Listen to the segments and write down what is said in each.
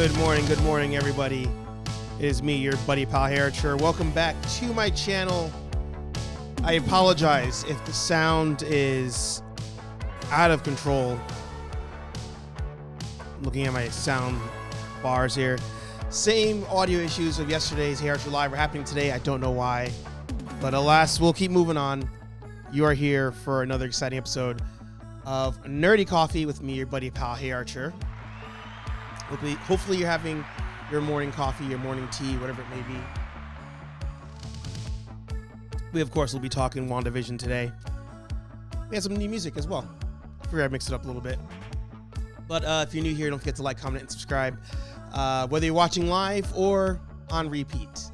Good morning, everybody. It is me, your buddy pal HeyArcher. Welcome back to my channel. I apologize if the sound is out of control. Looking at my sound bars here. Same audio issues of yesterday's HeyArcher Live are happening today. I don't know why, but alas, we'll keep moving on. You are here for another exciting episode of Nerdy Coffee with me, your buddy pal HeyArcher. Hopefully you're having your morning coffee, your morning tea, whatever it may be. We, of course, will be talking Wandavision today. We have some new music as well. I figured I'd mix it up a little bit. But if you're new here, don't forget to like, comment, and subscribe. Whether you're watching live or on repeat.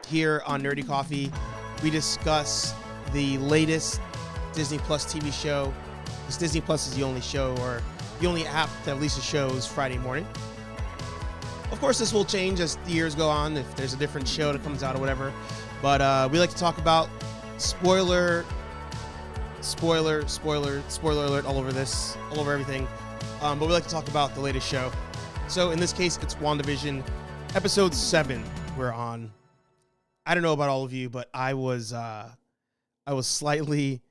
Here on Nerdy Coffee, we discuss the latest Disney Plus TV show. Because Disney Plus is the only show or the only app that releases shows Friday morning. Of course, this will change as the years go on, if there's a different show that comes out or whatever. But we like to talk about spoiler alert all over this, all over everything. But we like to talk about the latest show. So in this case, it's WandaVision, episode 7 we're on. I don't know about all of you, but I was slightly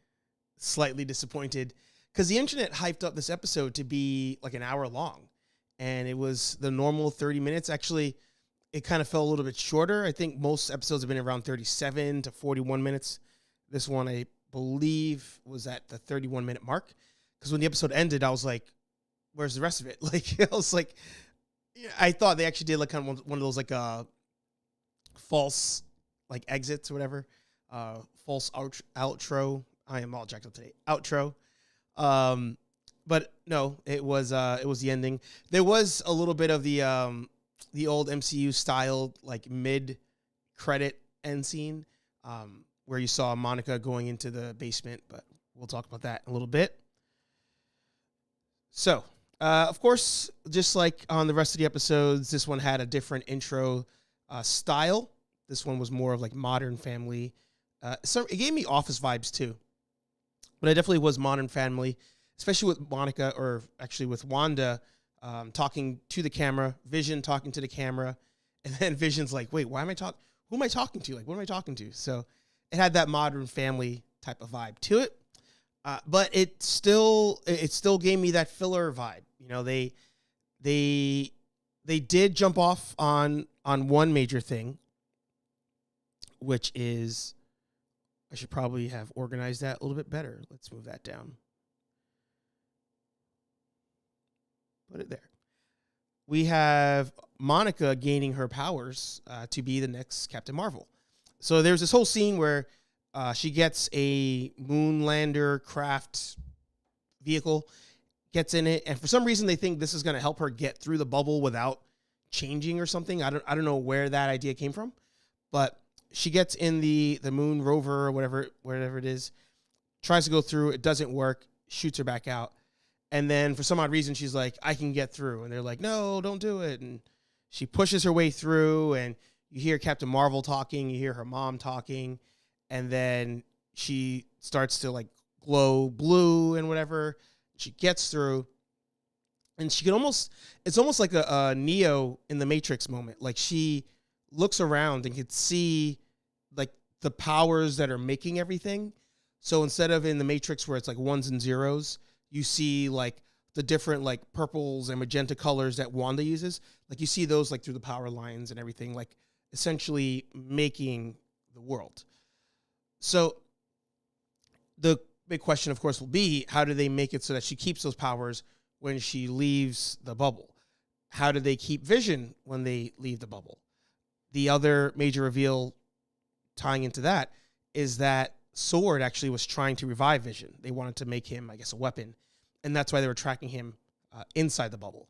disappointed because the internet hyped up this episode to be like an hour long, and it was the normal 30 minutes. Actually, it kind of fell a little bit shorter. I think most episodes have been around 37 to 41 minutes. This one, I believe, was at the 31-minute mark, because when the episode ended, I was like, where's the rest of it? Like, I was like, I thought they actually did like kind of one of those like false like exits or whatever, false outro. I am all jacked up today. Outro. But no, it was the ending. There was a little bit of the old MCU style, like mid-credit end scene, where you saw Monica going into the basement, but we'll talk about that in a little bit. So, of course, just like on the rest of the episodes, this one had a different intro style. This one was more of like Modern Family. So it gave me Office vibes too. But it definitely was Modern Family, especially with Monica, or actually with Wanda, talking to the camera, Vision talking to the camera, and then Vision's like, wait, why am I talking? Who am I talking to? Like, what am I talking to? So it had that Modern Family type of vibe to it. But it still gave me that filler vibe. You know, they did jump off on one major thing, which is, I should probably have organized that a little bit better. Let's move that down. Put it there. We have Monica gaining her powers to be the next Captain Marvel. So there's this whole scene where she gets a Moonlander craft vehicle, gets in it, and for some reason they think this is going to help her get through the bubble without changing or something. I don't know where that idea came from, but she gets in the moon rover or whatever it is, tries to go through, it doesn't work, shoots her back out. And then for some odd reason, she's like, I can get through. And they're like, no, don't do it. And she pushes her way through, and you hear Captain Marvel talking, you hear her mom talking, and then she starts to like glow blue and whatever. She gets through, and she can it's almost like a Neo in the Matrix moment. Like, she looks around and can see like the powers that are making everything. So instead of in the Matrix where it's like ones and zeros, you see like the different like purples and magenta colors that Wanda uses. Like, you see those like through the power lines and everything, like essentially making the world. So the big question, of course, will be, how do they make it so that she keeps those powers when she leaves the bubble? How do they keep Vision when they leave the bubble? The other major reveal tying into that is that Sword actually was trying to revive Vision. They wanted to make him, I guess, a weapon. And that's why they were tracking him inside the bubble.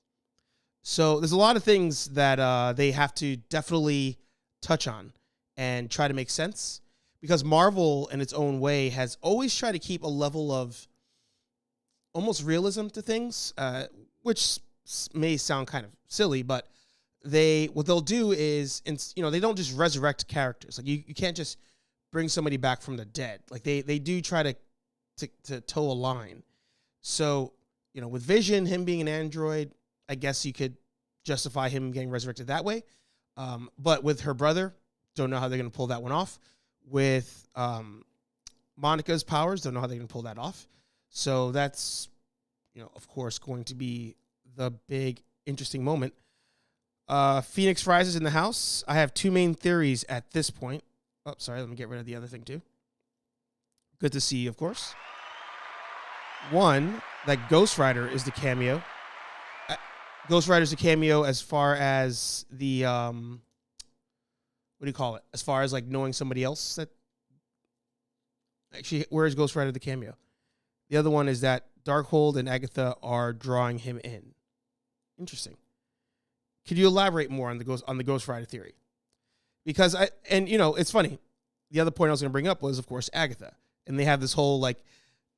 So there's a lot of things that they have to definitely touch on and try to make sense. Because Marvel, in its own way, has always tried to keep a level of almost realism to things, which may sound kind of silly, but what they'll do is, they don't just resurrect characters. Like, you can't just bring somebody back from the dead. Like, they do try to toe a line. So, with Vision, him being an android, I guess you could justify him getting resurrected that way. But with her brother, don't know how they're going to pull that one off. With Monica's powers, don't know how they're going to pull that off. So that's, of course, going to be the big, interesting moment. Phoenix rises in the house. I have two main theories at this point. Oh, sorry. Let me get rid of the other thing, too. Good to see you, of course. One, that Ghost Rider is the cameo. Ghost Rider's a cameo as far as the, what do you call it? As far as, like, knowing somebody else that... Actually, where is Ghost Rider the cameo? The other one is that Darkhold and Agatha are drawing him in. Interesting. Could you elaborate more on the Ghost Rider theory? Because it's funny. The other point I was going to bring up was, of course, Agatha. And they have this whole, like,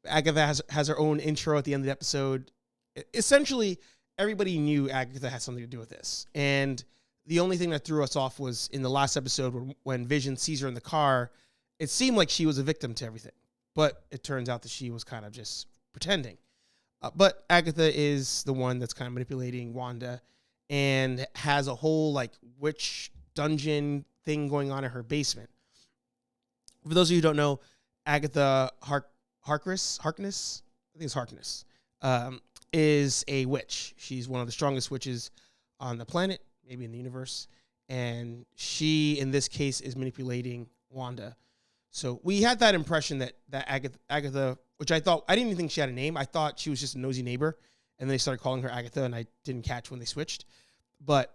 Agatha has her own intro at the end of the episode. Essentially, everybody knew Agatha had something to do with this. And the only thing that threw us off was in the last episode when Vision sees her in the car, it seemed like she was a victim to everything. But it turns out that she was kind of just pretending. But Agatha is the one that's kind of manipulating Wanda and has a whole, like, witch dungeon thing going on in her basement. For those of you who don't know, Agatha Harkness, I think it's Harkness, is a witch. She's one of the strongest witches on the planet, maybe in the universe. And she, in this case, is manipulating Wanda. So we had that impression that Agatha, which I didn't even think she had a name. I thought she was just a nosy neighbor. And then they started calling her Agatha, and I didn't catch when they switched. But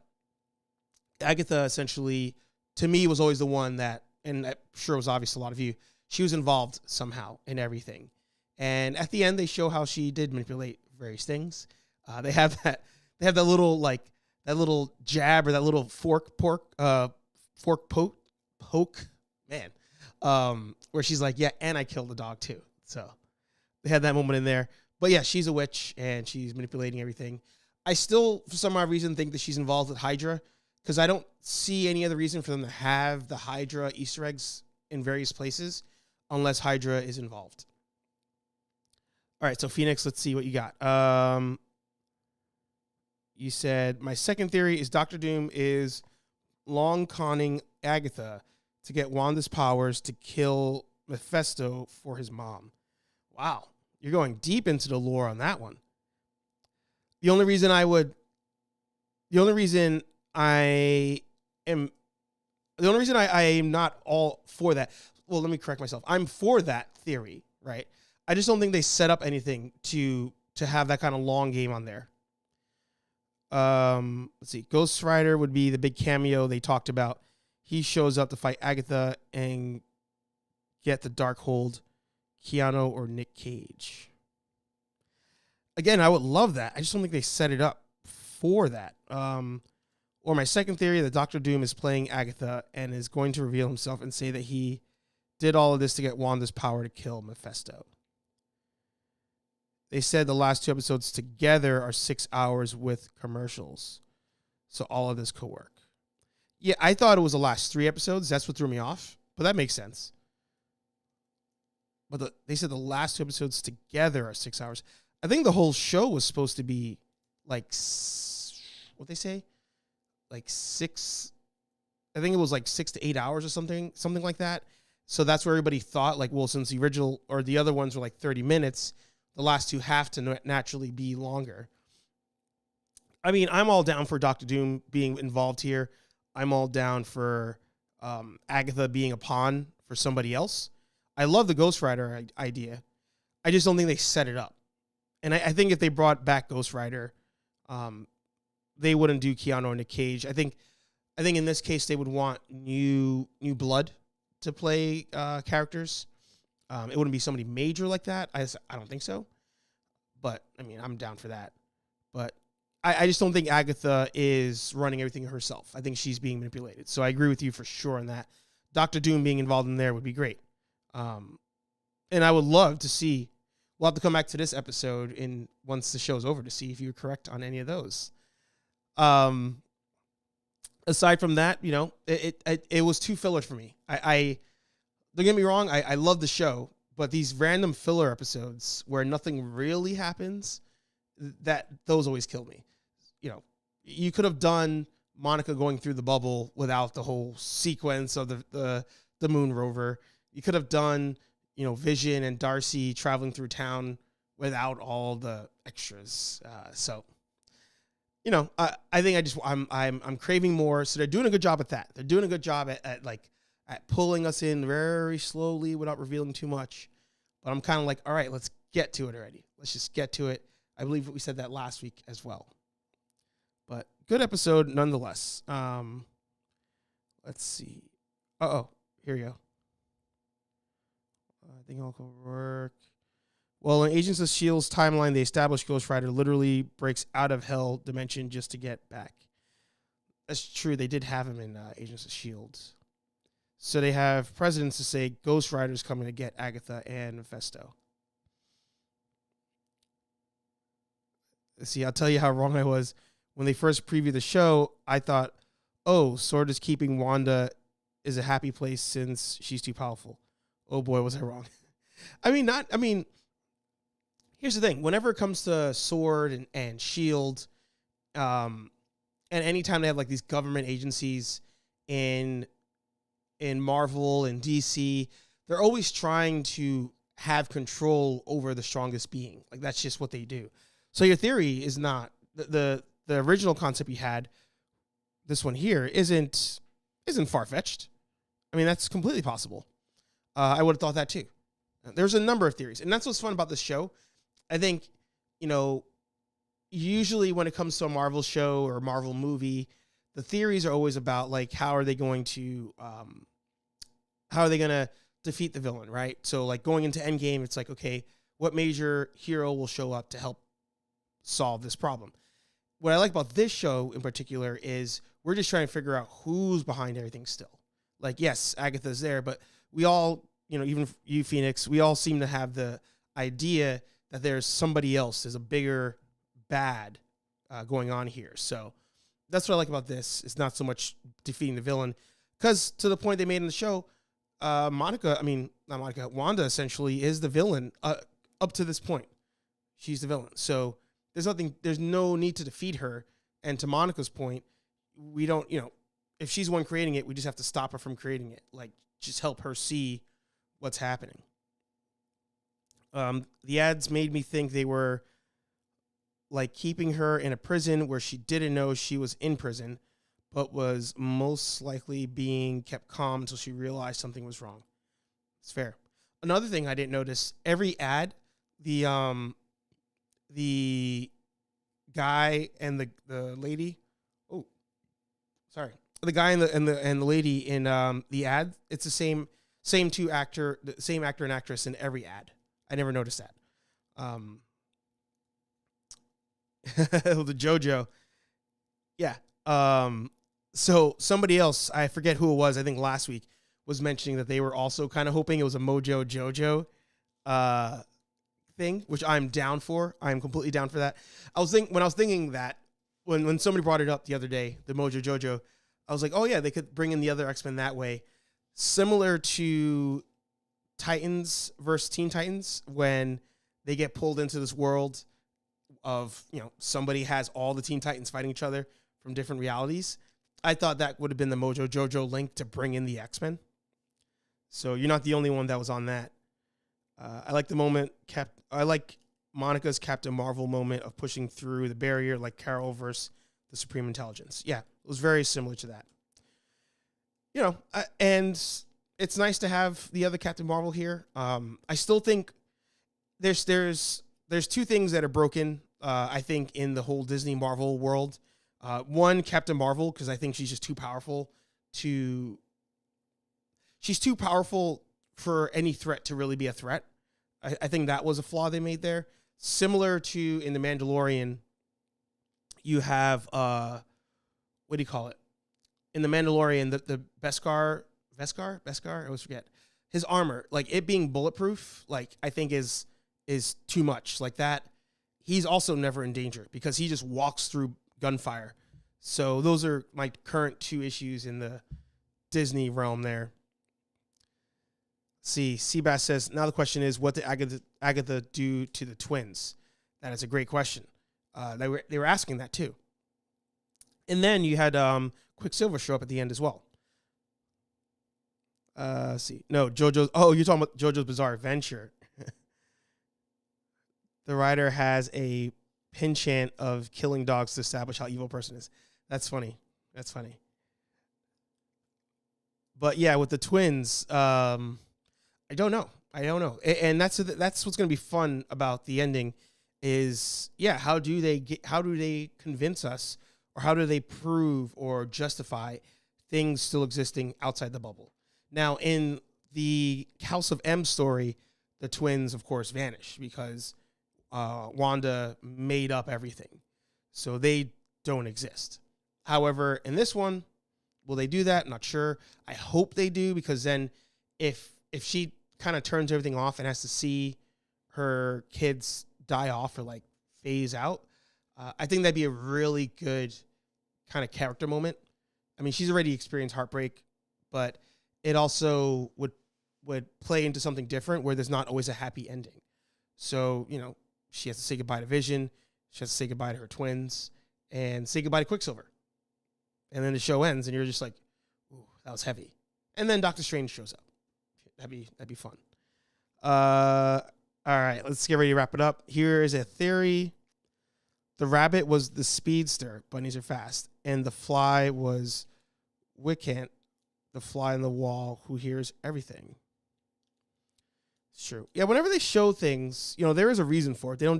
Agatha, essentially, to me, was always the one that, and I'm sure it was obvious to a lot of you, she was involved somehow in everything. And at the end, they show how she did manipulate various things. They have that little, like, that little jab or that little fork poke, man, where she's like, yeah, and I killed the dog too. So they had that moment in there. But yeah, she's a witch and she's manipulating everything. I still, for some odd reason, think that she's involved with Hydra because I don't see any other reason for them to have the Hydra Easter eggs in various places unless Hydra is involved. All right, so Phoenix, let's see what you got. You said, my second theory is Dr. Doom is long conning Agatha to get Wanda's powers to kill Mephisto for his mom. Wow, you're going deep into the lore on that one. The only reason I am not all for that. Well, let me correct myself. I'm for that theory, right? I just don't think they set up anything to have that kind of long game on there. Let's see. Ghost Rider would be the big cameo they talked about. He shows up to fight Agatha and get the Darkhold, Keanu or Nick Cage. Again, I would love that. I just don't think they set it up for that. Or my second theory, that Dr. Doom is playing Agatha and is going to reveal himself and say that he did all of this to get Wanda's power to kill Mephisto. They said the last two episodes together are 6 hours with commercials. So all of this could work. Yeah, I thought it was the last 3 episodes. That's what threw me off. But that makes sense. But they said the last 2 episodes together are 6 hours. I think the whole show was supposed to be like, what they say? Like 6, I think it was like 6 to 8 hours or something like that. So that's where everybody thought, like, well, since the original or the other ones were like 30 minutes, the last 2 have to naturally be longer. I mean, I'm all down for Dr. Doom being involved here. I'm all down for Agatha being a pawn for somebody else. I love the Ghost Rider idea. I just don't think they set it up. And I think if they brought back Ghost Rider, they wouldn't do Keanu or Nick Cage. I think in this case they would want new blood to play characters. It wouldn't be somebody major like that. I don't think so. But I mean, I'm down for that. But I just don't think Agatha is running everything herself. I think she's being manipulated. So I agree with you for sure on that. Dr. Doom being involved in there would be great. And I would love to see. We'll have to come back to this episode once the show's over to see if you were correct on any of those. Aside from that, it was too filler for me. I don't get me wrong. I love the show, but these random filler episodes where nothing really happens, those always kill me. You could have done Monica going through the bubble without the whole sequence of the moon rover. You could have done, Vision and Darcy traveling through town without all the extras. I think I'm craving more. So they're doing a good job at that. They're doing a good job at pulling us in very slowly without revealing too much. But I'm kind of like, all right, let's get to it already. Let's just get to it. I believe we said that last week as well. But good episode nonetheless. Let's see. Here we go. I think I'll go work. Well, in Agents of S.H.I.E.L.D.'s timeline, they established Ghost Rider literally breaks out of hell dimension just to get back. That's true. They did have him in Agents of S.H.I.E.L.D. So they have precedents to say Ghost Rider's coming to get Agatha and Mephisto. See, I'll tell you how wrong I was. When they first previewed the show, I thought, Sword is keeping Wanda is a happy place since she's too powerful. Oh boy, was I wrong. Here's the thing. Whenever it comes to Sword and S.H.I.E.L.D., and anytime they have like these government agencies in Marvel and DC, they're always trying to have control over the strongest being. Like, that's just what they do. So your theory is not the original concept you had. This one here isn't far-fetched. I mean, that's completely possible. I would have thought that too. There's a number of theories, and that's what's fun about this show. I think, usually when it comes to a Marvel show or a Marvel movie, the theories are always about like how are they going to defeat the villain, right? So like going into Endgame, it's like, okay, what major hero will show up to help solve this problem? What I like about this show in particular is we're just trying to figure out who's behind everything still. Like, yes, Agatha's there, but we all, even you, Phoenix, we all seem to have the idea that there's somebody else, there's a bigger bad going on here. So that's what I like about this. It's not so much defeating the villain, because to the point they made in the show, Wanda essentially is the villain up to this point. She's the villain. So there's no need to defeat her. And to Monica's point, we don't, if she's the one creating it, we just have to stop her from creating it. Like, just help her see what's happening. The ads made me think they were like keeping her in a prison where she didn't know she was in prison, but was most likely being kept calm until she realized something was wrong. It's fair. Another thing I didn't notice, every ad, the guy and the lady, the guy and the lady in the ad, it's the same actor and actress in every ad. I never noticed that. The JoJo. Yeah. So somebody else, I forget who it was, I think last week, was mentioning that they were also kind of hoping it was a Mojo Jojo thing, which I'm down for. I'm completely down for that. When I was thinking that, when somebody brought it up the other day, the Mojo Jojo, I was like, oh yeah, they could bring in the other X-Men that way. Similar to Titans versus Teen Titans, when they get pulled into this world of, somebody has all the Teen Titans fighting each other from different realities. I thought that would have been the Mojo Jojo link to bring in the X-Men. So you're not the only one that was on that. I like the moment. I like Monica's Captain Marvel moment of pushing through the barrier, like Carol versus the Supreme Intelligence. Yeah, it was very similar to that. And it's nice to have the other Captain Marvel here. I still think there's two things that are broken. I think in the whole Disney Marvel world. One, Captain Marvel, because I think she's just too powerful for any threat to really be a threat. I think that was a flaw they made there. Similar to in The Mandalorian, you have, what do you call it? In The Mandalorian, the Beskar, I always forget. His armor, like it being bulletproof, like I think is too much. Like that, he's also never in danger because he just walks through gunfire. So those are my current two issues in the Disney realm there. See, Seabass says, now the question is, what did Agatha do to the twins? That is a great question. They were asking that too. And then you had Quicksilver show up at the end as well. Let's see. No, JoJo's. Oh, you're talking about JoJo's Bizarre Adventure. The writer has a pin chant of killing dogs to establish how evil a person is. That's funny. That's funny. But yeah, with the twins, I don't know. And that's what's going to be fun about the ending is, yeah, how do they convince us, or how do they prove or justify things still existing outside the bubble? Now, in the House of M story, the twins, of course, vanish because Wanda made up everything. So they don't exist. However, in this one, will they do that? Not sure. I hope they do, because then if she kind of turns everything off and has to see her kids die off or like phase out, I think that'd be a really good kind of character moment. I mean, she's already experienced heartbreak, but it also would play into something different where there's not always a happy ending. So, you know, she has to say goodbye to Vision. She has to say goodbye to her twins and say goodbye to Quicksilver. And then the show ends and you're just like, ooh, that was heavy. And then Doctor Strange shows up. That'd be fun. All right, let's get ready to wrap it up. Here is a theory. The rabbit was the speedster. Bunnies are fast. And the fly was Wiccan, the fly on the wall who hears everything. It's true. Yeah, whenever they show things, you know, there is a reason for it. They're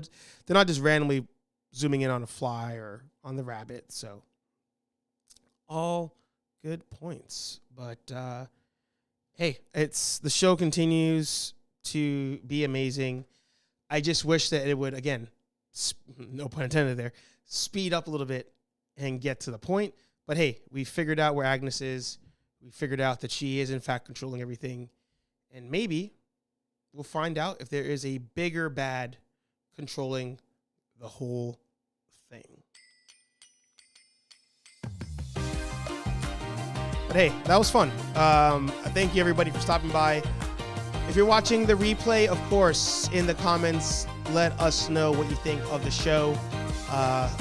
not just randomly zooming in on a fly or on the rabbit. So all good points. But hey, the show continues to be amazing. I just wish that it would, again, no pun intended there, speed up a little bit and get to the point. But hey, we figured out where Agnes is. We figured out that she is, in fact, controlling everything. And maybe we'll find out if there is a bigger bad controlling the whole thing. But hey, that was fun. Thank you, everybody, for stopping by. If you're watching the replay, of course, in the comments, let us know what you think of the show.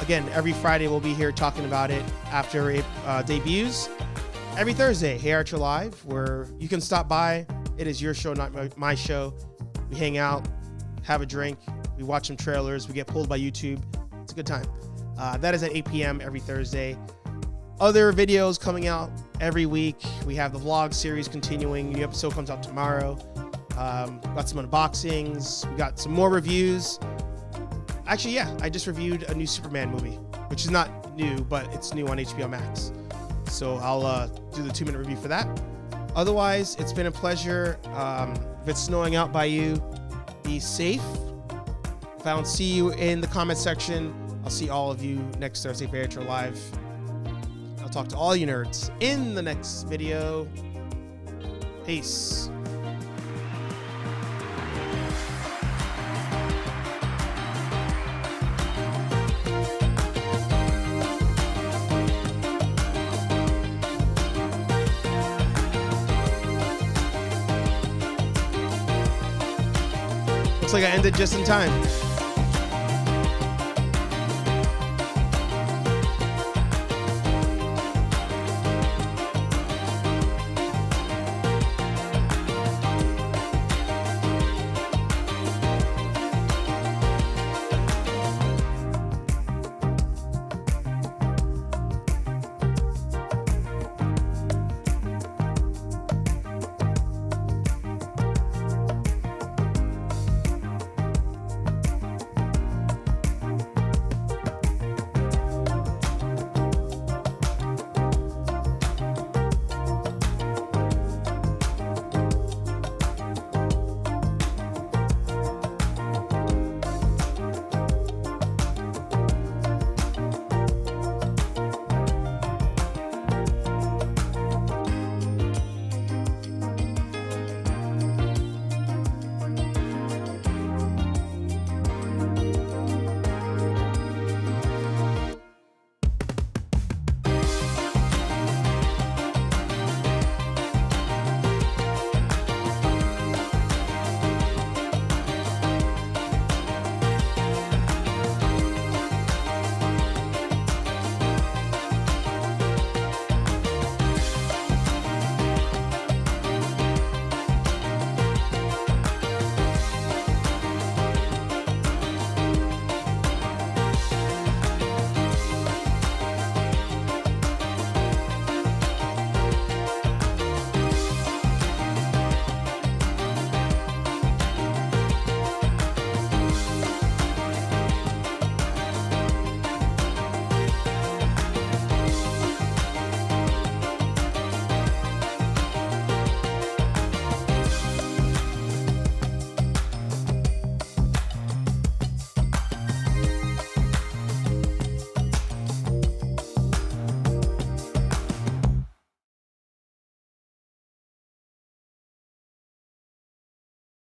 Again, every Friday we'll be here talking about it after it debuts. Every Thursday, HeyArcher Live, where you can stop by. It is your show, not my show. We hang out, have a drink, we watch some trailers, we get pulled by YouTube. It's a good time. That is at 8 p.m. every Thursday. Other videos coming out every week. We have the vlog series continuing. New episode comes out tomorrow. Got some unboxings. We got some more reviews. Actually, yeah, I just reviewed a new Superman movie, which is not new, but it's new on HBO Max. So I'll do the 2-minute review for that. Otherwise, it's been a pleasure. If it's snowing out by you, be safe. If I don't see you in the comment section, I'll see all of you next Thursday for HeyArcher Live. I'll talk to all you nerds in the next video. Peace. Looks like I ended just in time.